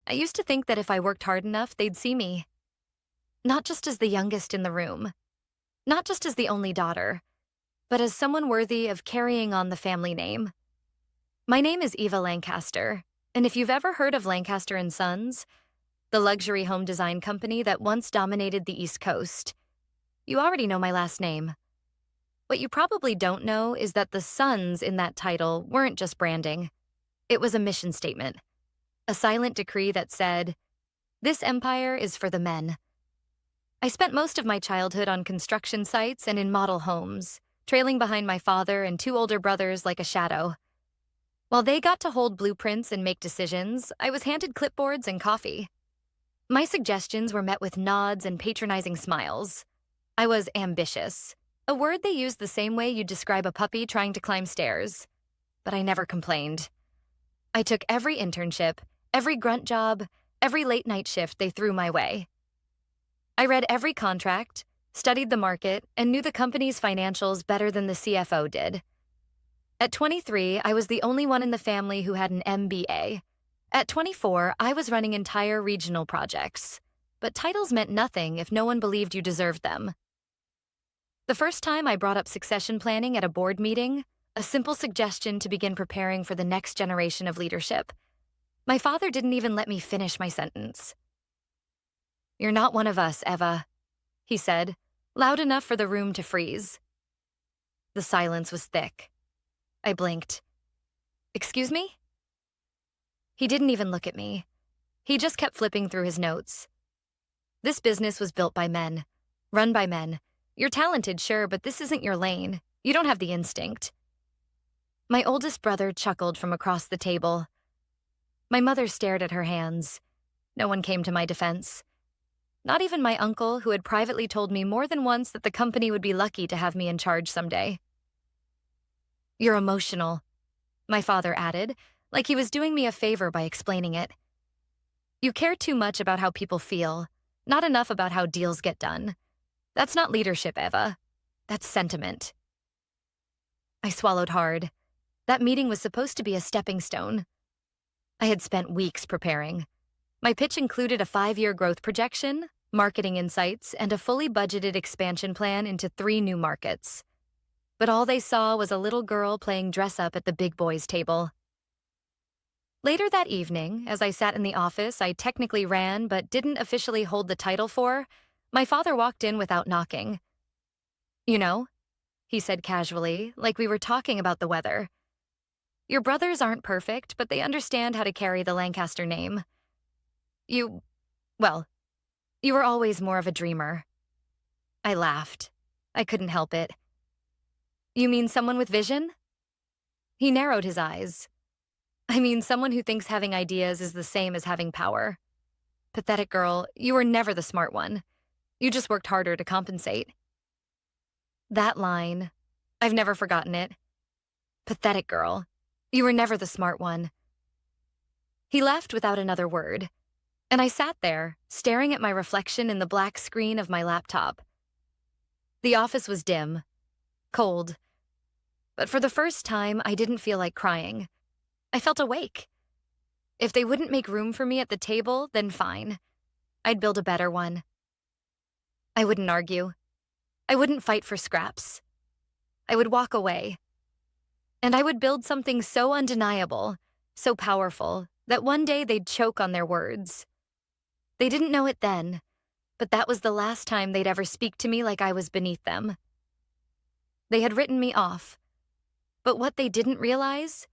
I used to think that if I worked hard enough, they'd see me. Not just as the youngest in the room, not just as the only daughter, but as someone worthy of carrying on the family name. My name is Eva Lancaster, and if you've ever heard of Lancaster and Sons, the luxury home design company that once dominated the East Coast, you already know my last name. What you probably don't know is that the sons in that title weren't just branding. It was a mission statement, a silent decree that said, "This empire is for the men." I spent most of my childhood on construction sites and in model homes, trailing behind my father and two older brothers like a shadow. While they got to hold blueprints and make decisions, I was handed clipboards and coffee. My suggestions were met with nods and patronizing smiles. I was ambitious, a word they use the same way you describe a puppy trying to climb stairs. But I never complained. I took every internship, every grunt job, every late-night shift they threw my way. I read every contract, studied the market, and knew the company's financials better than the CFO did. At 23, I was the only one in the family who had an MBA. At 24, I was running entire regional projects. But titles meant nothing if no one believed you deserved them. The first time I brought up succession planning at a board meeting, a simple suggestion to begin preparing for the next generation of leadership, my father didn't even let me finish my sentence. "You're not one of us, Eva," he said, loud enough for the room to freeze. The silence was thick. I blinked. "Excuse me?" He didn't even look at me. He just kept flipping through his notes. "This business was built by men, run by men. You're talented, sure, but this isn't your lane. You don't have the instinct." My oldest brother chuckled from across the table. My mother stared at her hands. No one came to my defense. Not even my uncle, who had privately told me more than once that the company would be lucky to have me in charge someday. "You're emotional," my father added, like he was doing me a favor by explaining it. "You care too much about how people feel, not enough about how deals get done. That's not leadership, Eva. That's sentiment." I swallowed hard. That meeting was supposed to be a stepping stone. I had spent weeks preparing. My pitch included a 5-year growth projection, marketing insights, and a fully budgeted expansion plan into 3 new markets. But all they saw was a little girl playing dress-up at the big boys' table. Later that evening, as I sat in the office I technically ran but didn't officially hold the title for, my father walked in without knocking. "You know," he said casually, like we were talking about the weather, "your brothers aren't perfect, but they understand how to carry the Lancaster name. Well, you were always more of a dreamer." I laughed. I couldn't help it. "You mean someone with vision?" He narrowed his eyes. "I mean someone who thinks having ideas is the same as having power. Pathetic girl, you were never the smart one. You just worked harder to compensate." That line, I've never forgotten it. Pathetic girl, you were never the smart one. He left without another word, and I sat there, staring at my reflection in the black screen of my laptop. The office was dim, cold, but for the first time, I didn't feel like crying. I felt awake. If they wouldn't make room for me at the table, then fine. I'd build a better one. I wouldn't argue. I wouldn't fight for scraps. I would walk away. And I would build something so undeniable, so powerful, that one day they'd choke on their words. They didn't know it then, but that was the last time they'd ever speak to me like I was beneath them. They had written me off, but what they didn't realize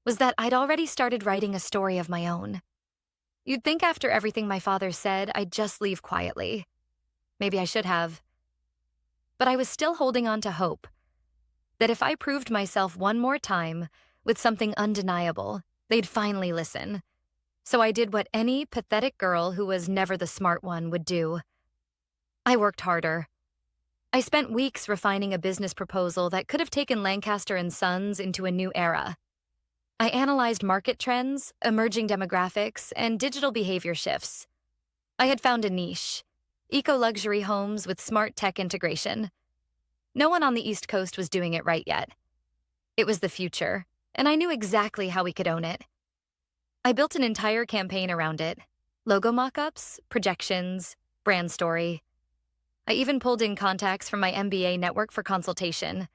was that I'd already started writing a story of my own. You'd think after everything my father said, I'd just leave quietly. Maybe I should have. But I was still holding on to hope that if I proved myself one more time with something undeniable, they'd finally listen. So I did what any pathetic girl who was never the smart one would do. I worked harder. I spent weeks refining a business proposal that could have taken Lancaster and Sons into a new era. I analyzed market trends, emerging demographics, and digital behavior shifts. I had found a niche: eco-luxury homes with smart tech integration. No one on the East Coast was doing it right yet. It was the future, and I knew exactly how we could own it. I built an entire campaign around it. Logo mock-ups, projections, brand story. I even pulled in contacts from my MBA network for consultation.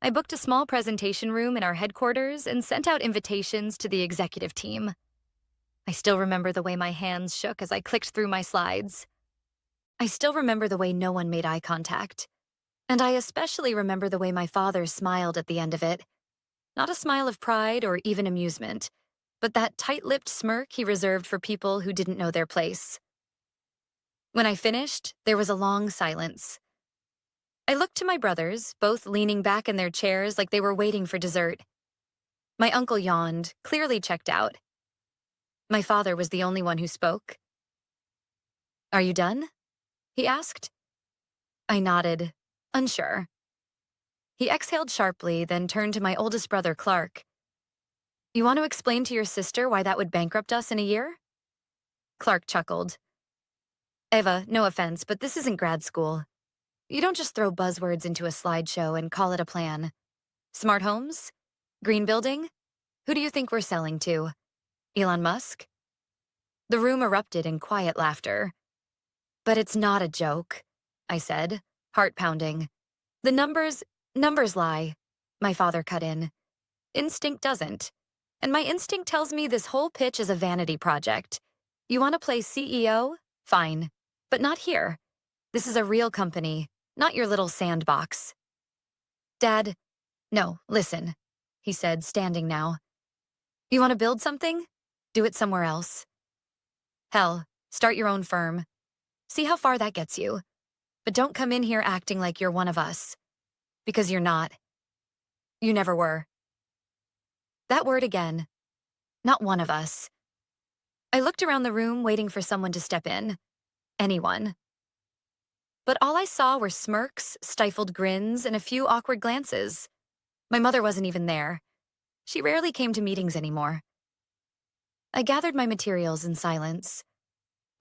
I booked a small presentation room in our headquarters and sent out invitations to the executive team. I still remember the way my hands shook as I clicked through my slides. I still remember the way no one made eye contact. And I especially remember the way my father smiled at the end of it. Not a smile of pride or even amusement, but that tight-lipped smirk he reserved for people who didn't know their place. When I finished, there was a long silence. I looked to my brothers, both leaning back in their chairs like they were waiting for dessert. My uncle yawned, clearly checked out. My father was the only one who spoke. "Are you done?" he asked. I nodded, unsure. He exhaled sharply, then turned to my oldest brother, Clark. "You want to explain to your sister why that would bankrupt us in a year?" Clark chuckled. "Eva, no offense, but this isn't grad school. You don't just throw buzzwords into a slideshow and call it a plan. Smart homes? Green building? Who do you think we're selling to? Elon Musk?" The room erupted in quiet laughter. "But it's not a joke," I said, heart pounding. "The numbers lie," my father cut in. "Instinct doesn't. And my instinct tells me this whole pitch is a vanity project. You want to play CEO? Fine. But not here. This is a real company, not your little sandbox." "Dad, no, listen," he said, standing now. "You want to build something? Do it somewhere else. Hell, start your own firm. See how far that gets you. But don't come in here acting like you're one of us. Because you're not. You never were." That word again. Not one of us. I looked around the room waiting for someone to step in. Anyone. But all I saw were smirks, stifled grins, and a few awkward glances. My mother wasn't even there. She rarely came to meetings anymore. I gathered my materials in silence.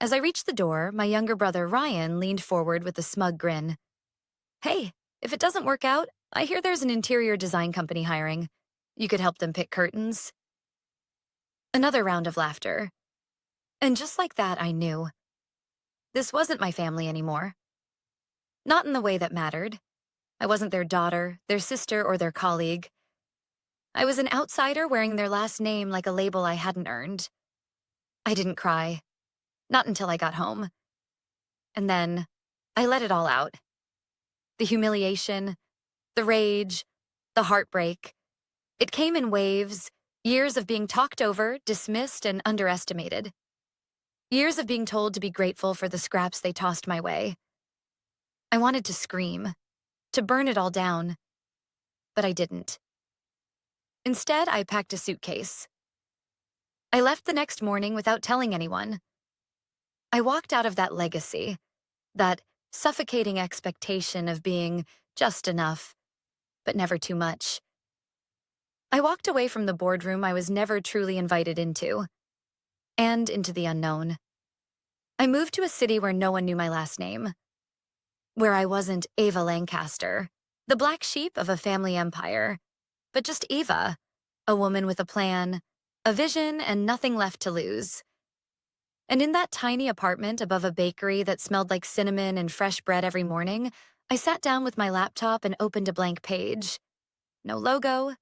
As I reached the door, my younger brother, Ryan, leaned forward with a smug grin. "Hey, if it doesn't work out, I hear there's an interior design company hiring. You could help them pick curtains." Another round of laughter. And just like that, I knew. This wasn't my family anymore. Not in the way that mattered. I wasn't their daughter, their sister, or their colleague. I was an outsider wearing their last name like a label I hadn't earned. I didn't cry. Not until I got home. And then, I let it all out. The humiliation, the rage, the heartbreak. It came in waves, years of being talked over, dismissed, and underestimated. Years of being told to be grateful for the scraps they tossed my way. I wanted to scream, to burn it all down, but I didn't. Instead, I packed a suitcase. I left the next morning without telling anyone. I walked out of that legacy, that suffocating expectation of being just enough, but never too much. I walked away from the boardroom I was never truly invited into, and into the unknown. I moved to a city where no one knew my last name, where I wasn't Ava Lancaster, the black sheep of a family empire, but just Eva, a woman with a plan, a vision, and nothing left to lose. And in that tiny apartment above a bakery that smelled like cinnamon and fresh bread every morning, I sat down with my laptop and opened a blank page. No logo,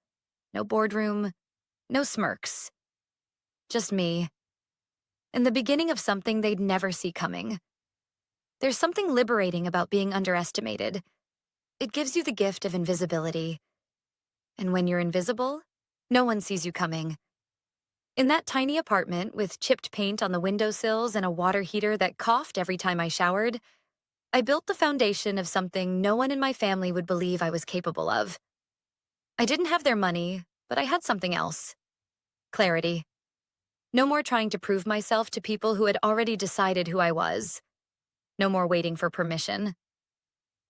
no boardroom, no smirks. Just me. And the beginning of something they'd never see coming. There's something liberating about being underestimated. It gives you the gift of invisibility. And when you're invisible, no one sees you coming. In that tiny apartment with chipped paint on the windowsills and a water heater that coughed every time I showered, I built the foundation of something no one in my family would believe I was capable of. I didn't have their money, but I had something else. Clarity. No more trying to prove myself to people who had already decided who I was. No more waiting for permission.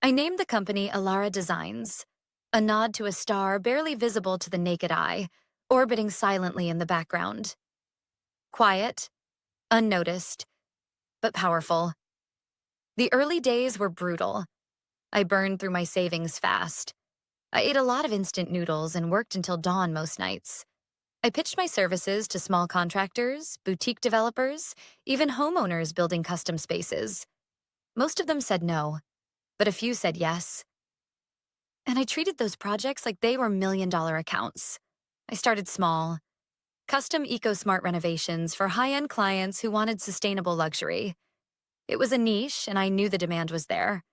I named the company Alara Designs, a nod to a star barely visible to the naked eye, orbiting silently in the background. Quiet, unnoticed, but powerful. The early days were brutal. I burned through my savings fast. I ate a lot of instant noodles and worked until dawn most nights. I pitched my services to small contractors, boutique developers, even homeowners building custom spaces. Most of them said no, but a few said yes. And I treated those projects like they were million-dollar accounts. I started small, custom eco-smart renovations for high-end clients who wanted sustainable luxury. It was a niche, and I knew the demand was there.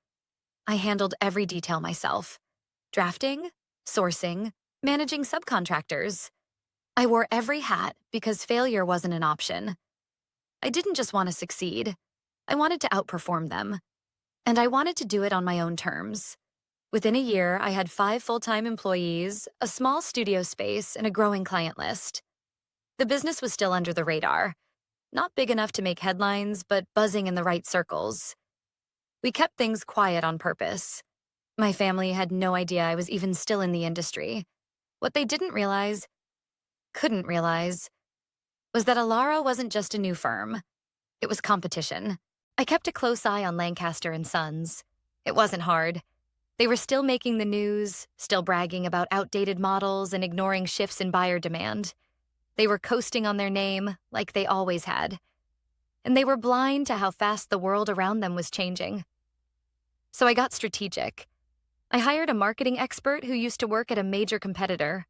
I handled every detail myself: drafting, sourcing, managing subcontractors. I wore every hat because failure wasn't an option. I didn't just want to succeed. I wanted to outperform them. And I wanted to do it on my own terms. Within a year, I had 5 full-time employees, a small studio space, and a growing client list. The business was still under the radar. Not big enough to make headlines, but buzzing in the right circles. We kept things quiet on purpose. My family had no idea I was even still in the industry. What they couldn't realize, was that Alara wasn't just a new firm. It was competition. I kept a close eye on Lancaster and Sons. It wasn't hard. They were still making the news, still bragging about outdated models and ignoring shifts in buyer demand. They were coasting on their name, like they always had. And they were blind to how fast the world around them was changing. So I got strategic. I hired a marketing expert who used to work at a major competitor.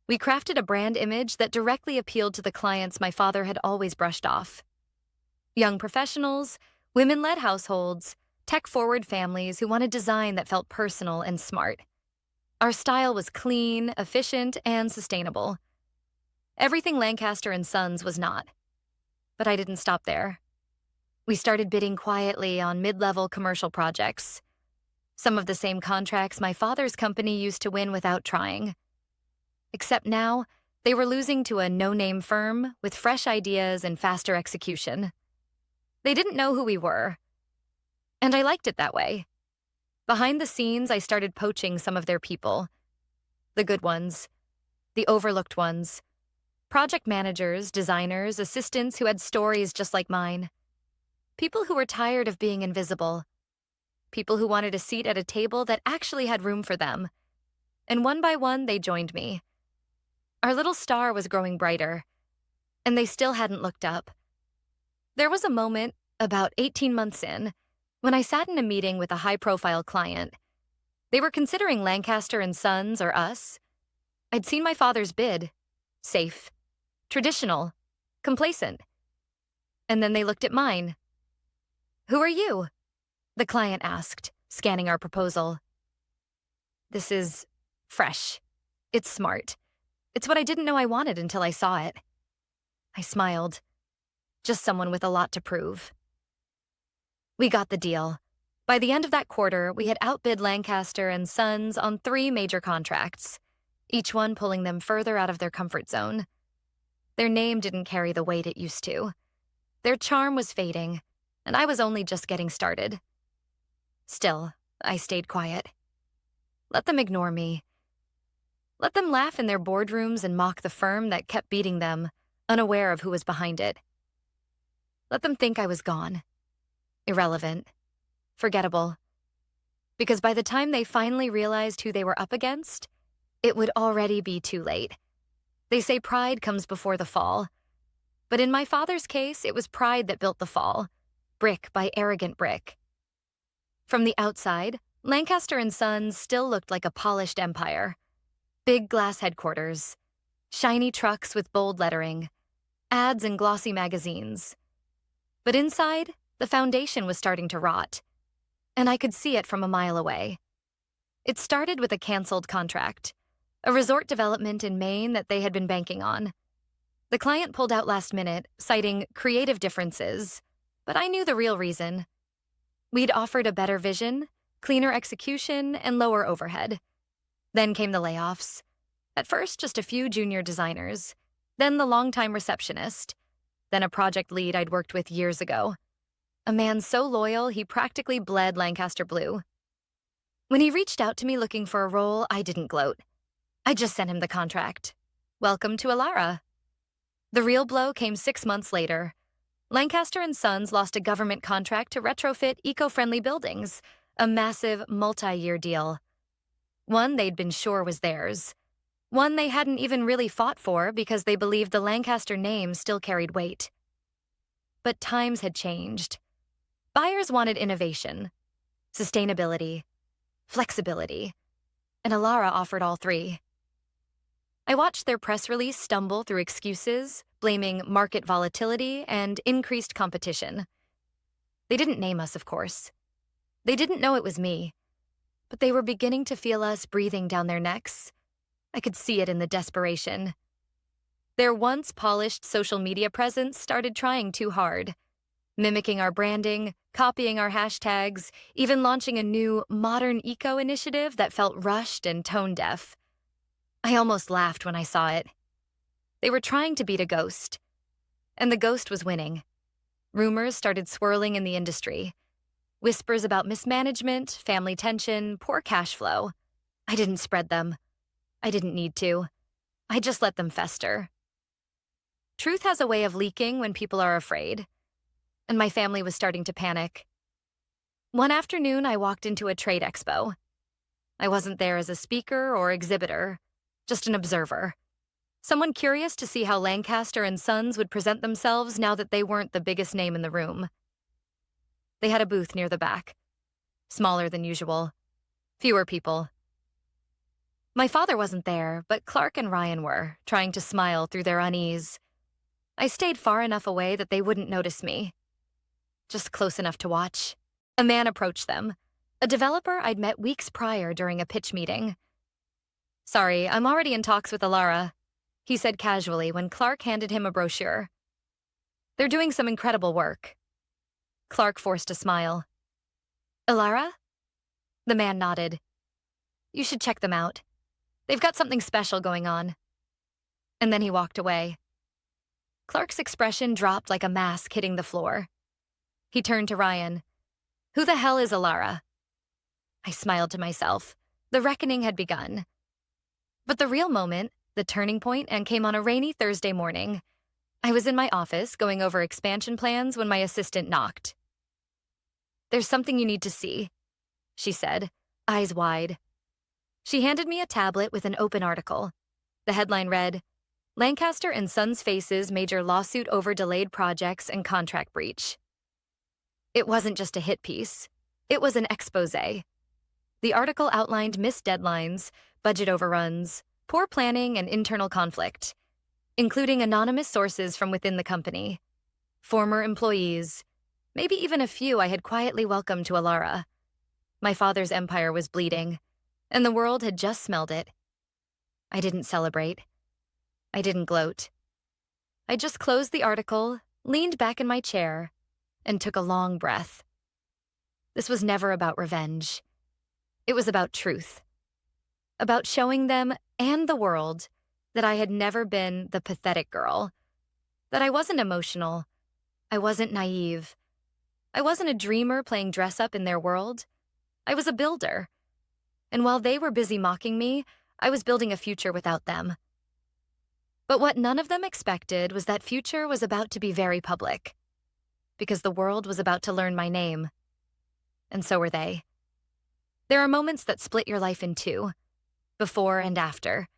We crafted a brand image that directly appealed to the clients my father had always brushed off. Young professionals, women-led households, tech-forward families who wanted design that felt personal and smart. Our style was clean, efficient, and sustainable. Everything Lancaster and Sons was not. But I didn't stop there. We started bidding quietly on mid-level commercial projects. Some of the same contracts my father's company used to win without trying. Except now, they were losing to a no-name firm with fresh ideas and faster execution. They didn't know who we were. And I liked it that way. Behind the scenes, I started poaching some of their people. The good ones. The overlooked ones. Project managers, designers, assistants who had stories just like mine. People who were tired of being invisible. People who wanted a seat at a table that actually had room for them. And one by one, they joined me. Our little star was growing brighter, and they still hadn't looked up. There was a moment, about 18 months in, when I sat in a meeting with a high-profile client. They were considering Lancaster and Sons or us. I'd seen my father's bid. Safe. Traditional. Complacent. And then they looked at mine. "Who are you?" the client asked, scanning our proposal. "This is fresh. It's smart. It's what I didn't know I wanted until I saw it." I smiled. Just someone with a lot to prove. We got the deal. By the end of that quarter, we had outbid Lancaster and Sons on 3 major contracts, each one pulling them further out of their comfort zone. Their name didn't carry the weight it used to. Their charm was fading, and I was only just getting started. Still, I stayed quiet. Let them ignore me. Let them laugh in their boardrooms and mock the firm that kept beating them, unaware of who was behind it. Let them think I was gone. Irrelevant. Forgettable. Because by the time they finally realized who they were up against, it would already be too late. They say pride comes before the fall. But in my father's case, it was pride that built the fall, brick by arrogant brick. From the outside, Lancaster and Sons still looked like a polished empire. Big glass headquarters, shiny trucks with bold lettering, ads in glossy magazines. But inside, the foundation was starting to rot, and I could see it from a mile away. It started with a canceled contract, a resort development in Maine that they had been banking on. The client pulled out last minute, citing creative differences, but I knew the real reason. We'd offered a better vision, cleaner execution, and lower overhead. Then came the layoffs. At first, just a few junior designers, then the longtime receptionist, then a project lead I'd worked with years ago. A man so loyal, he practically bled Lancaster blue. When he reached out to me looking for a role, I didn't gloat. I just sent him the contract. Welcome to Alara. The real blow came 6 months later. Lancaster and Sons lost a government contract to retrofit eco-friendly buildings, a massive multi-year deal. One they'd been sure was theirs. One they hadn't even really fought for because they believed the Lancaster name still carried weight. But times had changed. Buyers wanted innovation, sustainability, flexibility, and Alara offered all three. I watched their press release stumble through excuses, blaming market volatility and increased competition. They didn't name us, of course. They didn't know it was me, but they were beginning to feel us breathing down their necks. I could see it in the desperation. Their once polished social media presence started trying too hard, mimicking our branding, copying our hashtags, even launching a new modern eco initiative that felt rushed and tone-deaf. I almost laughed when I saw it. They were trying to beat a ghost, and the ghost was winning. Rumors started swirling in the industry. Whispers about mismanagement, family tension, poor cash flow. I didn't spread them. I didn't need to. I just let them fester. Truth has a way of leaking when people are afraid, and my family was starting to panic. One afternoon, I walked into a trade expo. I wasn't there as a speaker or exhibitor, just an observer. Someone curious to see how Lancaster and Sons would present themselves now that they weren't the biggest name in the room. They had a booth near the back, smaller than usual, fewer people. My father wasn't there, but Clark and Ryan were, trying to smile through their unease. I stayed far enough away that they wouldn't notice me, just close enough to watch. A man approached them, a developer I'd met weeks prior during a pitch meeting. "Sorry, I'm already in talks with Alara," he said casually when Clark handed him a brochure. "They're doing some incredible work." Clark forced a smile. "Alara?" The man nodded. "You should check them out. They've got something special going on." And then he walked away. Clark's expression dropped like a mask hitting the floor. He turned to Ryan. "Who the hell is Alara?" I smiled to myself. The reckoning had begun. But the real moment, the turning point, and came on a rainy Thursday morning. I was in my office going over expansion plans when my assistant knocked. "There's something you need to see," she said, eyes wide. She handed me a tablet with an open article. The headline read, "Lancaster and Sons faces major lawsuit over delayed projects and contract breach." It wasn't just a hit piece. It was an exposé. The article outlined missed deadlines, budget overruns, poor planning, and internal conflict, including anonymous sources from within the company, former employees, maybe even a few I had quietly welcomed to Alara. My father's empire was bleeding, and the world had just smelled it. I didn't celebrate. I didn't gloat. I just closed the article, leaned back in my chair, and took a long breath. This was never about revenge. It was about truth. About showing them and the world that I had never been the pathetic girl, that I wasn't emotional, I wasn't naive, I wasn't a dreamer playing dress-up in their world. I was a builder. And while they were busy mocking me, I was building a future without them. But what none of them expected was that future was about to be very public, because the world was about to learn my name. And so were they. There are moments that split your life in two, before and after.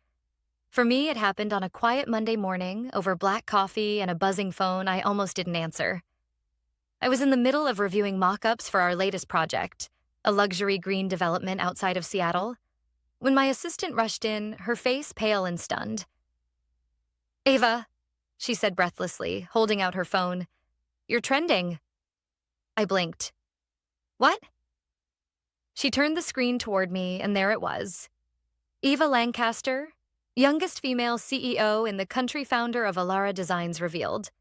For me, it happened on a quiet Monday morning over black coffee and a buzzing phone I almost didn't answer. I was in the middle of reviewing mock-ups for our latest project, a luxury green development outside of Seattle, when my assistant rushed in, her face pale and stunned. "Ava," she said breathlessly, holding out her phone. "You're trending." I blinked. "What?" She turned the screen toward me, and there it was. Eva Lancaster, youngest female CEO and the country founder of Alara Designs revealed.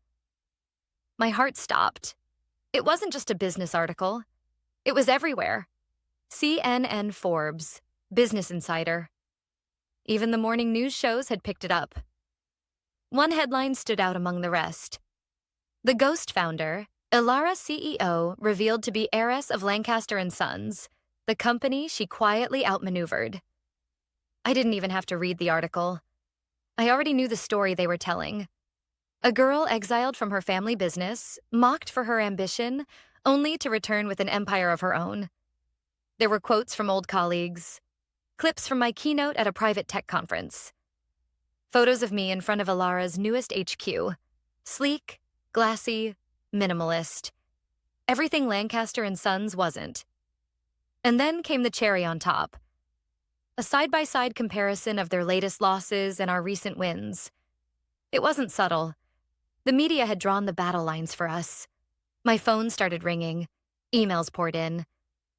My heart stopped. It wasn't just a business article. It was everywhere. CNN, Forbes, Business Insider. Even the morning news shows had picked it up. One headline stood out among the rest. The Ghost founder, Alara CEO, revealed to be heiress of Lancaster and Sons, the company she quietly outmaneuvered. I didn't even have to read the article. I already knew the story they were telling. A girl exiled from her family business, mocked for her ambition, only to return with an empire of her own. There were quotes from old colleagues, clips from my keynote at a private tech conference, Photos of me in front of Alara's newest HQ. Sleek, glassy, minimalist. Everything Lancaster and Sons wasn't. And then came the cherry on top. A side-by-side comparison of their latest losses and our recent wins. It wasn't subtle. The media had drawn the battle lines for us. My phone started ringing. Emails poured in.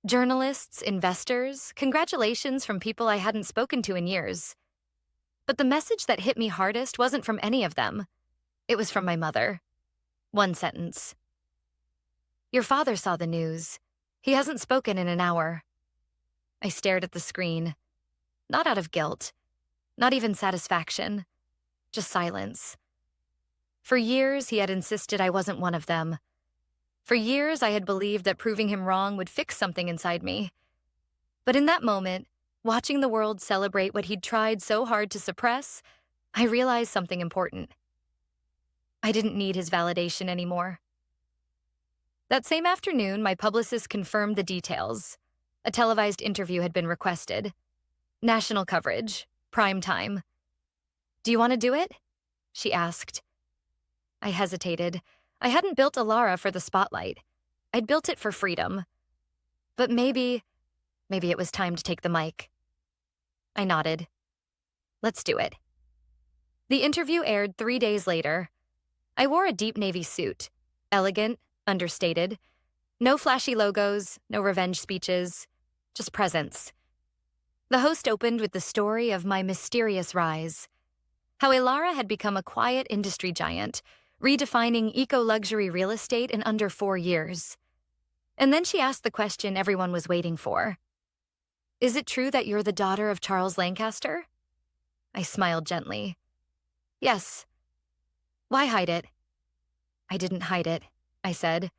Journalists, investors, congratulations from people I hadn't spoken to in years. But the message that hit me hardest wasn't from any of them. It was from my mother. One sentence. "Your father saw the news. He hasn't spoken in an hour." I stared at the screen. Not out of guilt. Not even satisfaction. Just silence. For years, he had insisted I wasn't one of them. For years, I had believed that proving him wrong would fix something inside me. But in that moment, watching the world celebrate what he'd tried so hard to suppress, I realized something important. I didn't need his validation anymore. That same afternoon, my publicist confirmed the details. A televised interview had been requested. National coverage. Prime time. "Do you want to do it?" she asked. I hesitated. I hadn't built Alara for the spotlight. I'd built it for freedom. But maybe it was time to take the mic. I nodded. "Let's do it." The interview aired 3 days later. I wore a deep navy suit. Elegant, understated. No flashy logos, no revenge speeches. Just presence. The host opened with the story of my mysterious rise. How Alara had become a quiet industry giant, redefining eco-luxury real estate in under 4 years. And then she asked the question everyone was waiting for. "Is it true that you're the daughter of Charles Lancaster?" I smiled gently. "Yes." "Why hide it?" "I didn't hide it," I said.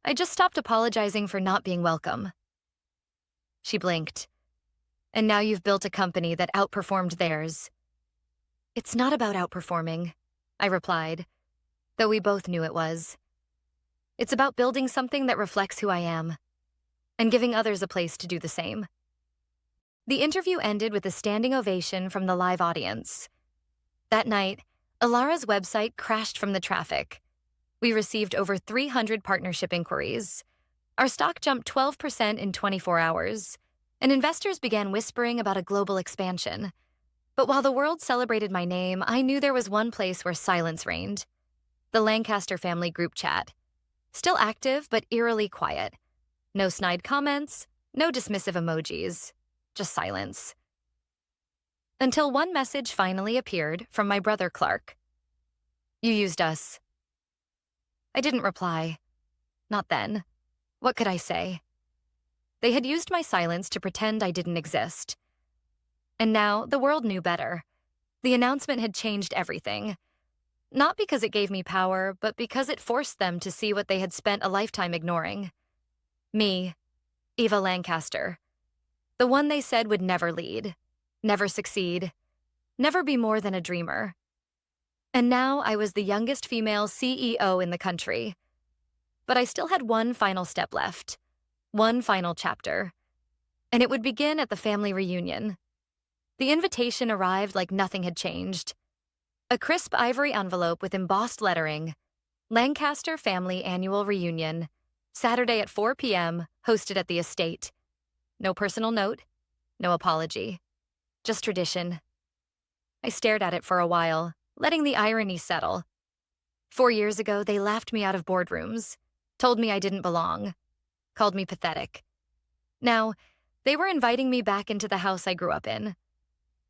"I just stopped apologizing for not being welcome." She blinked. "And now you've built a company that outperformed theirs." "It's not about outperforming," I replied, though we both knew it was. "It's about building something that reflects who I am, and giving others a place to do the same." The interview ended with a standing ovation from the live audience. That night, Alara's website crashed from the traffic. We received over 300 partnership inquiries. Our stock jumped 12% in 24 hours, and investors began whispering about a global expansion. But while the world celebrated my name, I knew there was one place where silence reigned. The Lancaster family group chat. Still active, but eerily quiet. No snide comments, no dismissive emojis, just silence. Until one message finally appeared from my brother Clark. "You used us." I didn't reply. Not then. What could I say? They had used my silence to pretend I didn't exist. And now the world knew better. The announcement had changed everything. Not because it gave me power, but because it forced them to see what they had spent a lifetime ignoring. Me, Eva Lancaster. The one they said would never lead, never succeed, never be more than a dreamer. And now I was the youngest female CEO in the country. But I still had one final step left, one final chapter. And it would begin at the family reunion. The invitation arrived like nothing had changed. A crisp ivory envelope with embossed lettering, Lancaster Family Annual Reunion, Saturday at 4 p.m., hosted at the estate. No personal note, no apology, just tradition. I stared at it for a while, letting the irony settle. 4 years ago, they laughed me out of boardrooms, told me I didn't belong, called me pathetic. Now, they were inviting me back into the house I grew up in.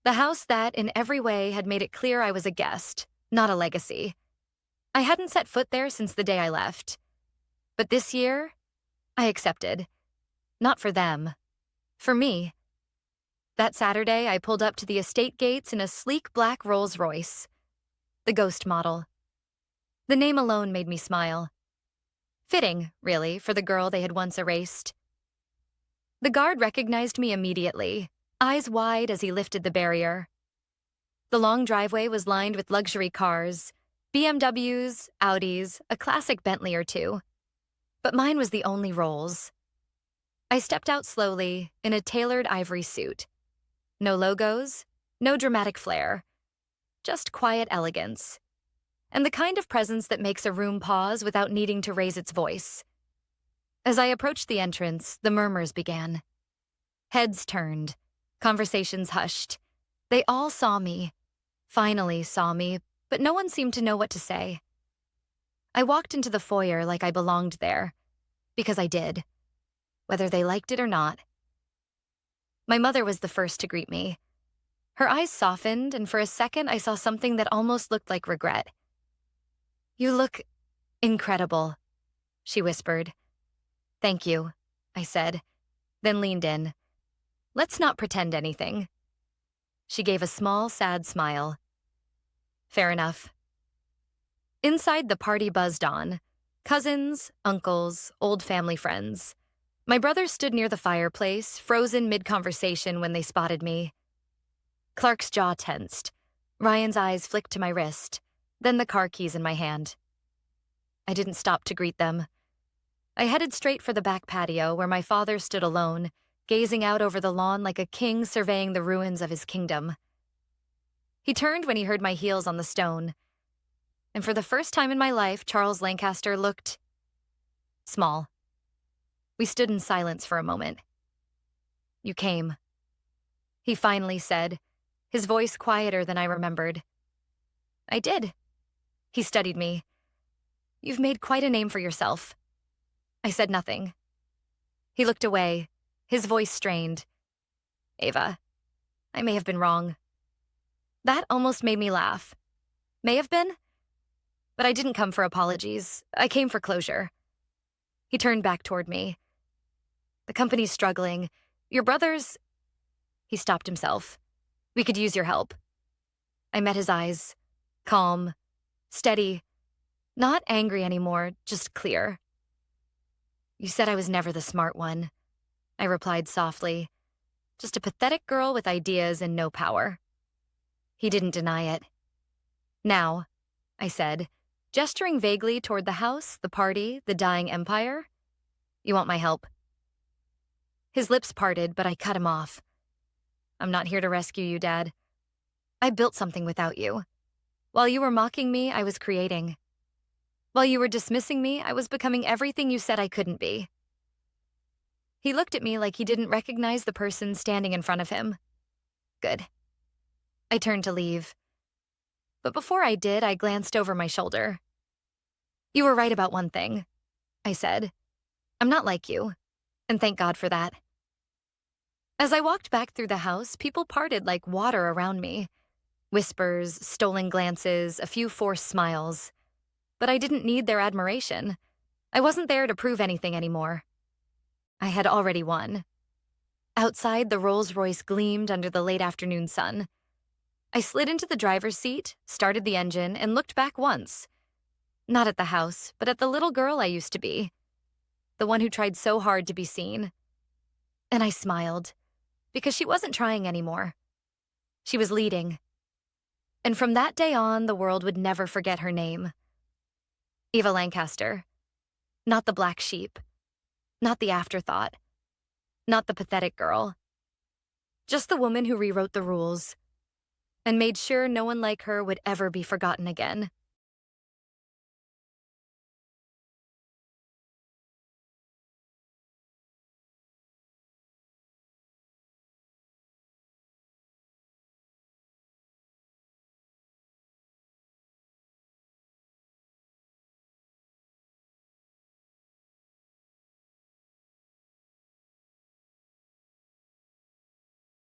The house that, in every way, had made it clear I was a guest, not a legacy. I hadn't set foot there since the day I left. But this year, I accepted. Not for them. For me. That Saturday, I pulled up to the estate gates in a sleek black Rolls-Royce. The ghost model. The name alone made me smile. Fitting, really, for the girl they had once erased. The guard recognized me immediately, eyes wide as he lifted the barrier. The long driveway was lined with luxury cars, BMWs, Audis, a classic Bentley or two. But mine was the only Rolls. I stepped out slowly, in a tailored ivory suit. No logos, no dramatic flair. just quiet elegance, and the kind of presence that makes a room pause without needing to raise its voice. As I approached the entrance, the murmurs began. Heads turned, conversations hushed. They all saw me, finally saw me, but no one seemed to know what to say. I walked into the foyer like I belonged there, because I did, whether they liked it or not. My mother was the first to greet me. Her eyes softened, and for a second I saw something that almost looked like regret. "You look incredible," she whispered. "Thank you," I said, then leaned in. "Let's not pretend anything." She gave a small, sad smile. "Fair enough." Inside, the party buzzed on. Cousins, uncles, old family friends. My brothers stood near the fireplace, frozen mid-conversation when they spotted me. Clark's jaw tensed. Ryan's eyes flicked to my wrist, then the car keys in my hand. I didn't stop to greet them. I headed straight for the back patio where my father stood alone, gazing out over the lawn like a king surveying the ruins of his kingdom. He turned when he heard my heels on the stone, and for the first time in my life, Charles Lancaster looked small. We stood in silence for a moment. "You came," he finally said, his voice quieter than I remembered. "I did." He studied me. "You've made quite a name for yourself." I said nothing. He looked away, his voice strained. "Ava, I may have been wrong." That almost made me laugh. May have been? But I didn't come for apologies. I came for closure. He turned back toward me. "The company's struggling. Your brothers—" He stopped himself. "We could use your help." I met his eyes. Calm, steady, not angry anymore, just clear. "You said I was never the smart one," I replied softly. "Just a pathetic girl with ideas and no power." He didn't deny it. "Now," I said, gesturing vaguely toward the house, the party, the dying empire, "you want my help." His lips parted, but I cut him off. "I'm not here to rescue you, Dad. I built something without you. While you were mocking me, I was creating. While you were dismissing me, I was becoming everything you said I couldn't be." He looked at me like he didn't recognize the person standing in front of him. Good. I turned to leave. But before I did, I glanced over my shoulder. "You were right about one thing," I said. "I'm not like you, and thank God for that." As I walked back through the house, people parted like water around me. Whispers, stolen glances, a few forced smiles. But I didn't need their admiration. I wasn't there to prove anything anymore. I had already won. Outside, the Rolls-Royce gleamed under the late afternoon sun. I slid into the driver's seat, started the engine, and looked back once. Not at the house, but at the little girl I used to be. The one who tried so hard to be seen. And I smiled, because she wasn't trying anymore. She was leading. And from that day on, the world would never forget her name. Eva Lancaster. Not the black sheep. Not the afterthought. Not the pathetic girl. Just the woman who rewrote the rules and made sure no one like her would ever be forgotten again.